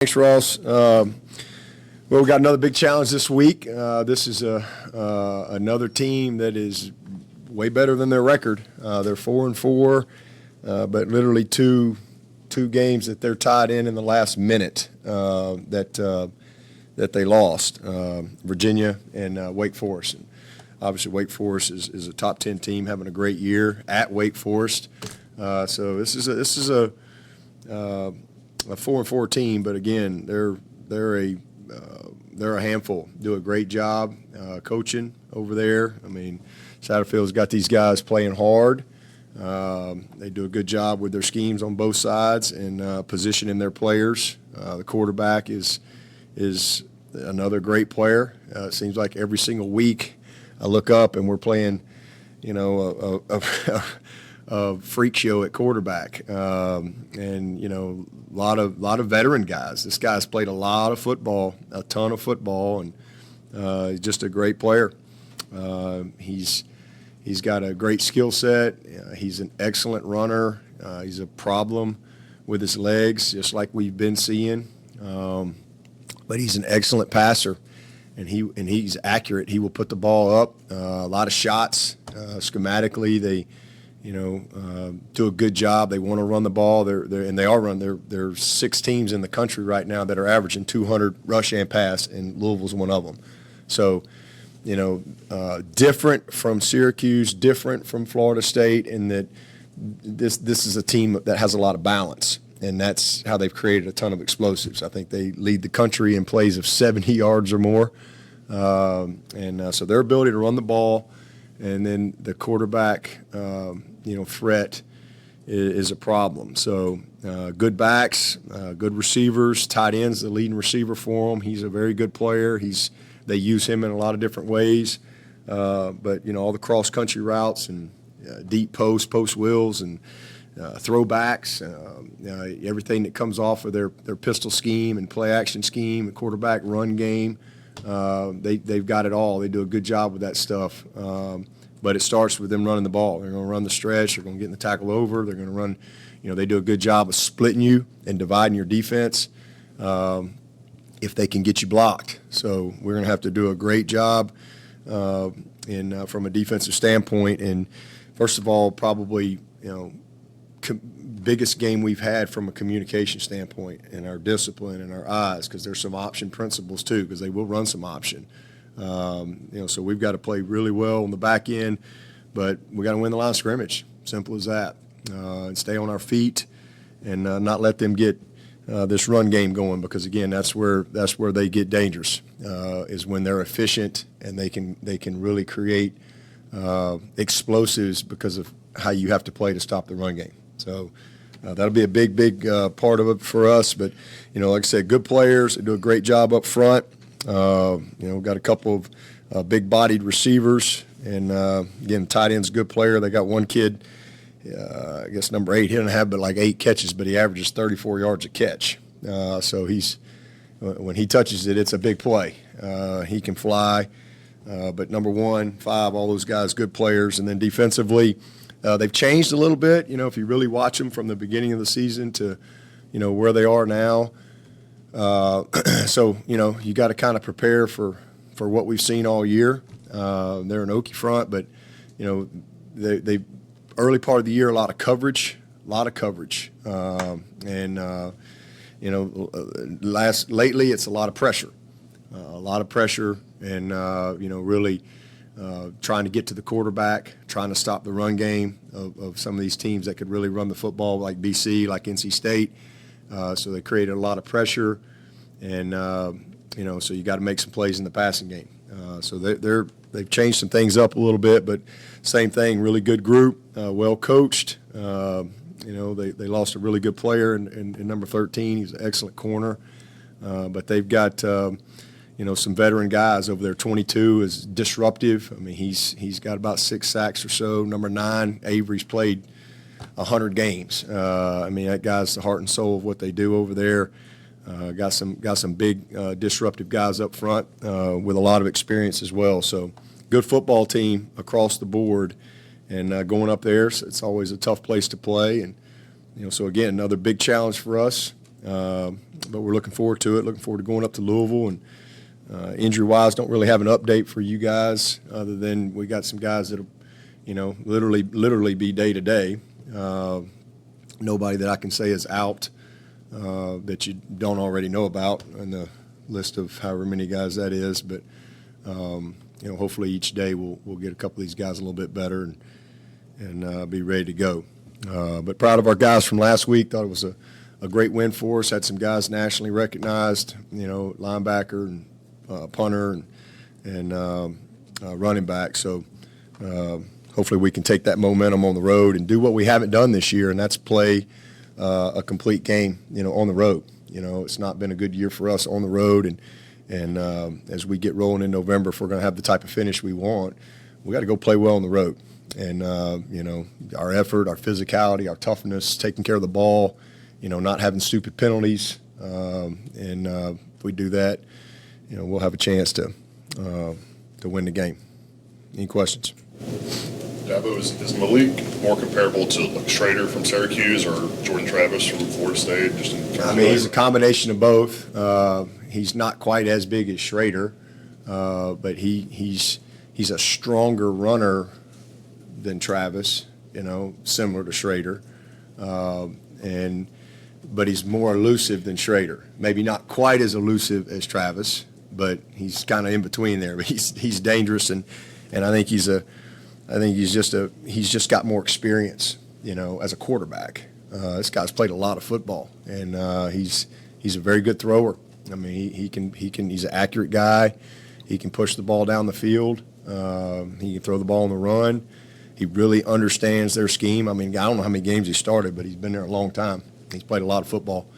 Thanks, Ross. Well, we got another big challenge this week. This is another team that is way better than their record. They're 4-4, but literally two games that they're tied in the last minute that they lost. Virginia and Wake Forest. And obviously, Wake Forest is a top 10 team, having a great year at Wake Forest. So this is a 4-4 team, but again, they're a handful. Do a great job coaching over there. I mean, Satterfield's got these guys playing hard. They do a good job with their schemes on both sides and positioning their players. The quarterback is another great player. It seems like every single week I look up and we're playing, a freak show at quarterback, and a lot of veteran guys. This guy's played a lot of football, a ton of football, and he's just a great player. He's got a great skill set. He's an excellent runner. He's a problem with his legs, just like we've been seeing. But he's an excellent passer, and he's accurate. He will put the ball up. A lot of shots. Schematically, they do a good job. They want to run the ball. They are running. There are 6 teams in the country right now that are averaging 200 rush and pass, and Louisville's one of them. So, different from Syracuse, different from Florida State, in that this is a team that has a lot of balance, and that's how they've created a ton of explosives. I think they lead the country in plays of 70 yards or more, so their ability to run the ball, and then the quarterback, threat is a problem. So good backs, good receivers, tight ends, the leading receiver for them. He's a very good player. They use him in a lot of different ways. But all the cross country routes and deep post wheels and throwbacks, everything that comes off of their pistol scheme and play action scheme, and quarterback run game. They've got it all. They do a good job with that stuff. But it starts with them running the ball. They're going to run the stretch. They're going to get in the tackle over. They're going to run. They do a good job of splitting you and dividing your defense if they can get you blocked. So we're going to have to do a great job from a defensive standpoint. And first of all, probably biggest game we've had from a communication standpoint and our discipline and our eyes, because there's some option principles too, because they will run some option. So we've got to play really well on the back end, but we got to win the line of scrimmage. Simple as that. And stay on our feet and not let them get this run game going, because again, that's where they get dangerous. Is when they're efficient and they can really create explosives because of how you have to play to stop the run game. So that'll be a big part of it for us. But like I said, good players. They do a great job up front. Got a couple of big-bodied receivers, and again, tight end's a good player. They got one kid, I guess number 8. He doesn't have but like 8 catches, but he averages 34 yards a catch. So when he touches it, it's a big play. He can fly. But number 1, 5, all those guys, good players. And then defensively, they've changed a little bit. If you really watch them from the beginning of the season to where they are now. So you got to kind of prepare for what we've seen all year. They're an Okie front, but they early part of the year, a lot of coverage, and lately it's a lot of pressure, and really trying to get to the quarterback, trying to stop the run game of some of these teams that could really run the football, like BC, like NC State. So they created a lot of pressure, and so you got to make some plays in the passing game. So they've changed some things up a little bit, but same thing. Really good group, well coached. They lost a really good player in number 13. He's an excellent corner, but they've got some veteran guys over there. 22 is disruptive. I mean, he's got about 6 sacks or so. Number 9, Avery's played 100 games. That guy's the heart and soul of what they do over there. Got some big disruptive guys up front with a lot of experience as well. So good football team across the board, and going up there, so it's always a tough place to play. And so again, another big challenge for us. But we're looking forward to it, looking forward to going up to Louisville. And injury-wise, don't really have an update for you guys other than we got some guys that'll, literally be day-to-day. Nobody that I can say is out that you don't already know about in the list of however many guys that is. But, hopefully each day we'll get a couple of these guys a little bit better and be ready to go. But proud of our guys from last week. Thought it was a great win for us. Had some guys nationally recognized, linebacker and punter and running back. So hopefully we can take that momentum on the road and do what we haven't done this year, and that's play a complete game, on the road. It's not been a good year for us on the road, and as we get rolling in November, if we're going to have the type of finish we want, we got to go play well on the road. And, our effort, our physicality, our toughness, taking care of the ball, not having stupid penalties. And if we do that, we'll have a chance to win the game. Any questions? Dabo, is Malik more comparable to like Schrader from Syracuse or Jordan Travis from Florida State? He's a combination of both. He's not quite as big as Schrader, but he's a stronger runner than Travis, similar to Schrader, but he's more elusive than Schrader. Maybe not quite as elusive as Travis, but he's kind of in between there. But he's dangerous, and I think he's just got more experience, as a quarterback. This guy's played a lot of football, and he's a very good thrower. He's an accurate guy. He can push the ball down the field. He can throw the ball on the run. He really understands their scheme. I don't know how many games he started, but he's been there a long time. He's played a lot of football,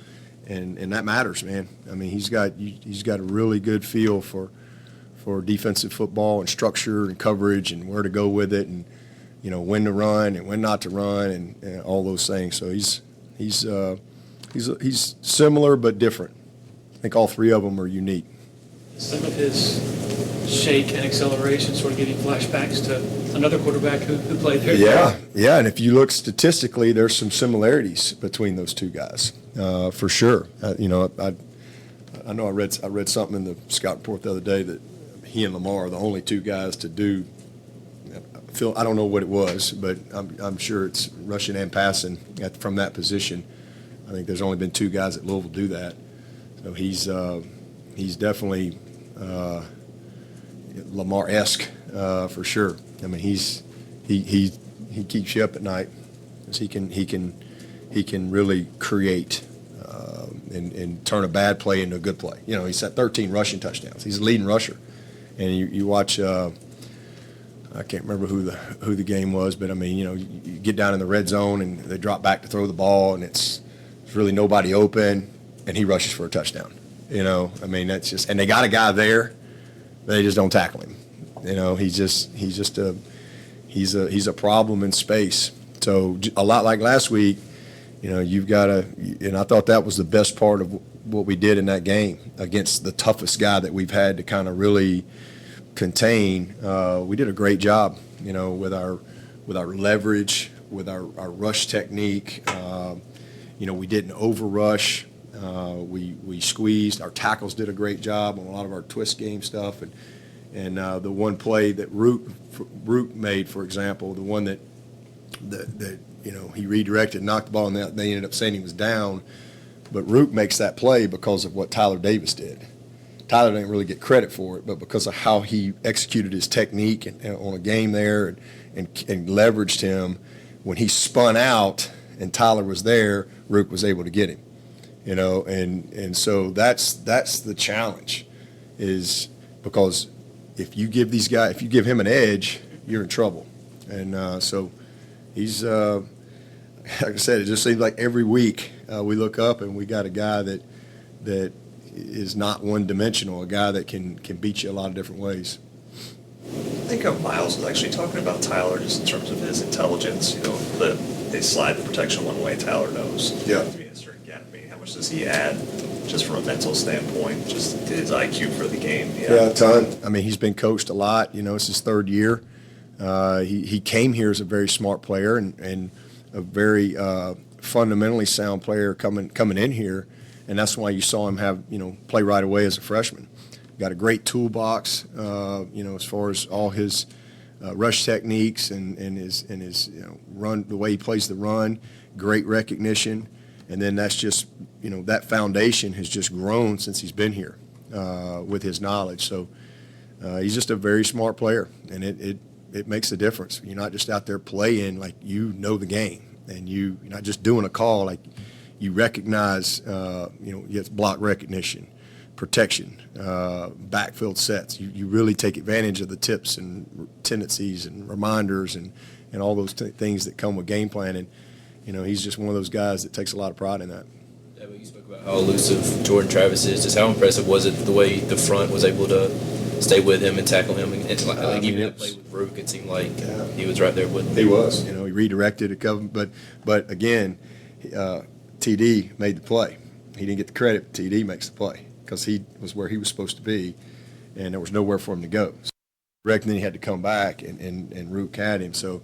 and that matters, man. He's got a really good feel for defensive football and structure and coverage and where to go with it, and when to run and when not to run, and all those things. So he's similar but different. I think all three of them are unique. Some of his shake and acceleration sort of give you flashbacks to another quarterback who played there. Yeah, and if you look statistically, there's some similarities between those two guys, for sure. I know I read something in the scout report the other day that he and Lamar are the only two guys to do. I don't know what it was, but I'm sure it's rushing and passing from that position. I think there's only been two guys at Louisville do that. So he's definitely Lamar-esque, for sure. He keeps you up at night, because he can really create and turn a bad play into a good play. He's had 13 rushing touchdowns. He's a leading rusher, and you watch. I can't remember who the game was, but you get down in the red zone and they drop back to throw the ball, and it's really nobody open, and he rushes for a touchdown. That's just, and they got a guy there, they just don't tackle him. He's a problem in space. So a lot like last week, you've got to, and I thought that was the best part of what we did in that game against the toughest guy that we've had to kind of really contain. We did a great job, with our leverage, with our rush technique. We didn't overrush. We squeezed. Our tackles did a great job on a lot of our twist game stuff, and the one play that Root made, for example, the one that he redirected, knocked the ball, and they ended up saying he was down. But Root makes that play because of what Tyler Davis did. Tyler didn't really get credit for it, but because of how he executed his technique and on a game there and leveraged him, when he spun out and Tyler was there, Root was able to get him. And so that's the challenge, is because if you give him an edge, you're in trouble. And so he's, like I said, it just seems like every week we look up and we got a guy that is not one-dimensional, a guy that can beat you a lot of different ways. I think Miles was actually talking about Tyler just in terms of his intelligence. They slide the protection one way, Tyler knows. Yeah. A certain gap. How much does he add just from a mental standpoint, just his IQ for the game? Yeah, a ton. He's been coached a lot. It's his third year. He came here as a very smart player and a very fundamentally sound player coming in here. and that's why you saw him play right away as a freshman. Got a great toolbox, as far as all his rush techniques and his run, the way he plays the run, great recognition, and then that's just that foundation has just grown since he's been here with his knowledge. So he's just a very smart player, and it makes a difference. You're not just out there playing like the game, and you're not just doing a call like you recognize. It's block recognition, protection, backfield sets. You really take advantage of the tips and tendencies and reminders and all those things that come with game planning. He's just one of those guys that takes a lot of pride in that. Yeah, but you spoke about how elusive Jordan Travis is. Just how impressive was it the way the front was able to stay with him and tackle him? And even that play with Rook, it seemed like he was right there with him. He was. He redirected a couple, but again, TD made the play. He didn't get the credit. TD makes the play because he was where he was supposed to be, and there was nowhere for him to go. So, and then he had to come back, and Rook had him. So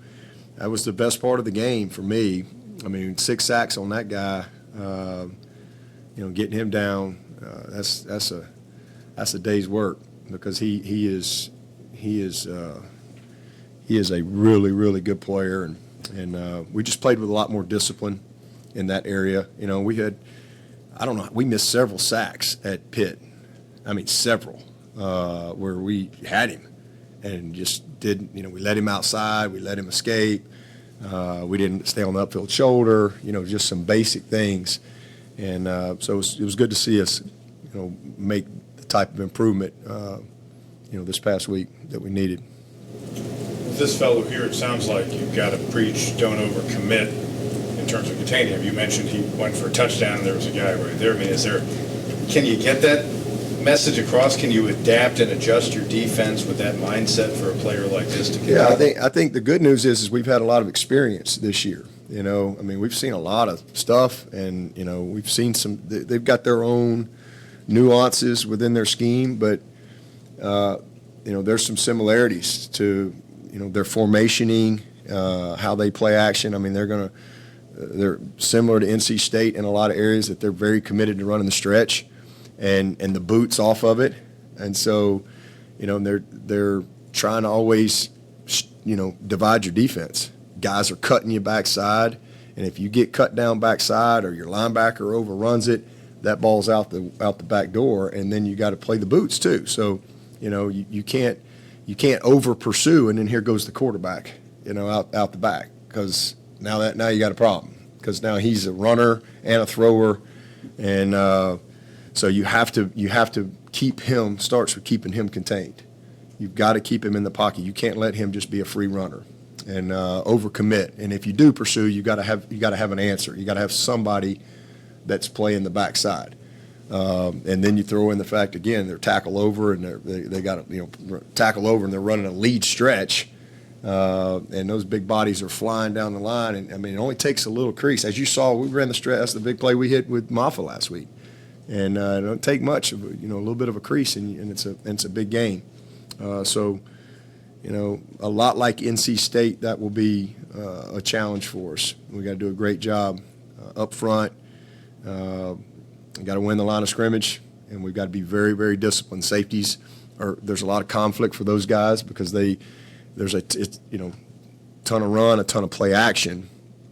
that was the best part of the game for me. 6 sacks on that guy. Getting him down, that's a day's work because he is a really, really good player, and we just played with a lot more discipline in that area. We missed several sacks at Pitt. Several where we had him and just didn't. We let him outside, we let him escape. We didn't stay on the upfield shoulder. Just some basic things, and so it was good to see us, make the type of improvement, this past week that we needed. With this fellow here, it sounds like you've got to preach, don't overcommit in terms of containing him. You mentioned he went for a touchdown, and there was a guy right there. Can you get that message across? Can you adapt and adjust your defense with that mindset for a player like this to get? Yeah, I think the good news is we've had a lot of experience this year. We've seen a lot of stuff, and we've seen some. They've got their own nuances within their scheme, but there's some similarities to their formationing, how they play action. They're similar to NC State in a lot of areas that they're very committed to running the stretch and the boots off of it. And so, they're trying to always, divide your defense. Guys are cutting you backside, and if you get cut down backside or your linebacker overruns it, that ball's out the back door, and then you got to play the boots too. So, you can't over pursue, and then here goes the quarterback, out the back, because now you got a problem, because now he's a runner and a thrower, and so you have to keep him. Starts with keeping him contained. You've got to keep him in the pocket. You can't let him just be a free runner and overcommit. And if you do pursue, you got to have an answer. You got to have somebody that's playing the backside. And then you throw in the fact again they're tackle over, and they got to tackle over, and they're running a lead stretch, and those big bodies are flying down the line. And it only takes a little crease, as you saw. We ran the stretch. That's the big play we hit with Maffa last week, and it don't take much of a little bit of a crease, and it's a big game. So a lot like NC State, that will be a challenge for us. We got to do a great job up front. We got to win the line of scrimmage, and we've got to be very, very disciplined. Safeties, there's a lot of conflict for those guys because there's a ton of run, a ton of play action.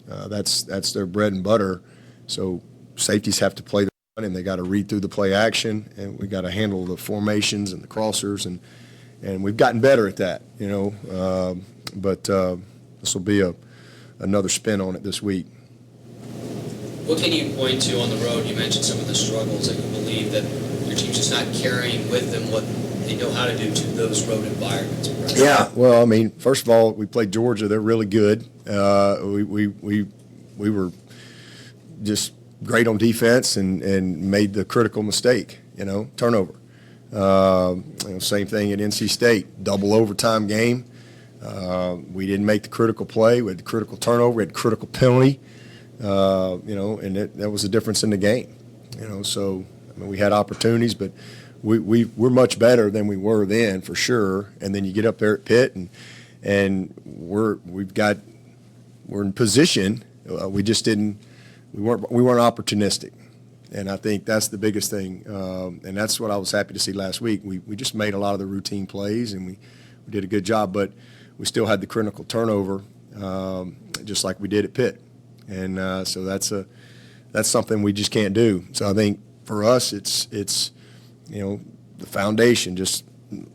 That's their bread and butter. So safeties have to play the run, and they got to read through the play action, and we got to handle the formations and the crossers, and we've gotten better at that. But this will be another spin on it this week. What can you point to on the road? You mentioned some of the struggles that you believe that your team's just not carrying with them what they know how to do to those road environments. Right? Yeah, well, first of all, we played Georgia. They're really good. We were just great on defense and made the critical mistake, turnover. Same thing at NC State, double overtime game. We didn't make the critical play. We had the critical turnover. We had the critical penalty. And that was the difference in the game. So we had opportunities, but we're much better than we were then for sure. And then you get up there at Pitt, and we're in position. We weren't opportunistic, And I think that's the biggest thing. And that's what I was happy to see last week. We just made a lot of the routine plays, and we did a good job, but we still had the critical turnover, just like we did at Pitt. And so that's something we just can't do. So I think for us, it's the foundation, just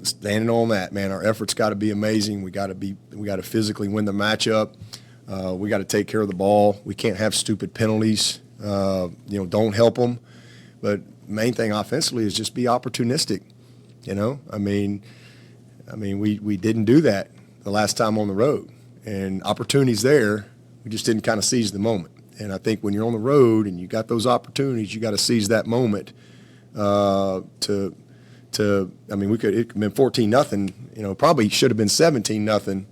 standing on that, man. Our efforts got to be amazing. We got to physically win the matchup. We got to take care of the ball. We can't have stupid penalties. Don't help them. But main thing offensively is just be opportunistic. I mean, we didn't do that the last time on the road, and opportunities there. We just didn't kind of seize the moment. And I think when you're on the road and you got those opportunities, you got to seize that moment. It could have been 14-0. Probably should have been 17-0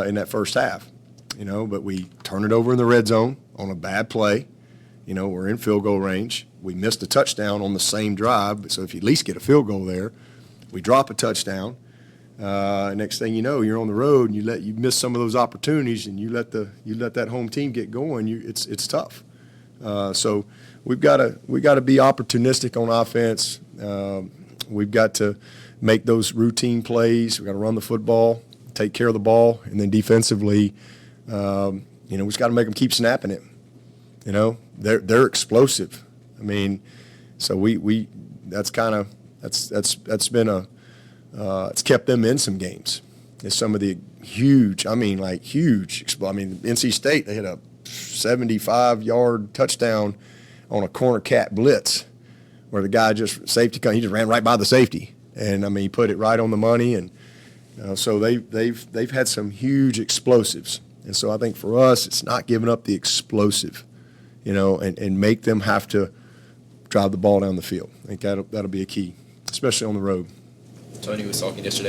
in that first half. But we turn it over in the red zone on a bad play. We're in field goal range. We missed a touchdown on the same drive, so if you at least get a field goal there, we drop a touchdown. Next thing you know, you're on the road and you miss some of those opportunities, and you let that home team get going. It's tough. So we got to be opportunistic on offense. We've got to make those routine plays. We've got to run the football, take care of the ball, and then defensively, we just got to make them keep snapping it. They're explosive. So that's been it's kept them in some games. It's some of the huge. NC State, they hit a 75-yard touchdown on a corner cat blitz, where the guy he just ran right by the safety, and he put it right on the money, and so they've had some huge explosives, and so I think for us it's not giving up the explosive, and make them have to drive the ball down the field. I think that'll be a key, especially on the road. Tony was talking yesterday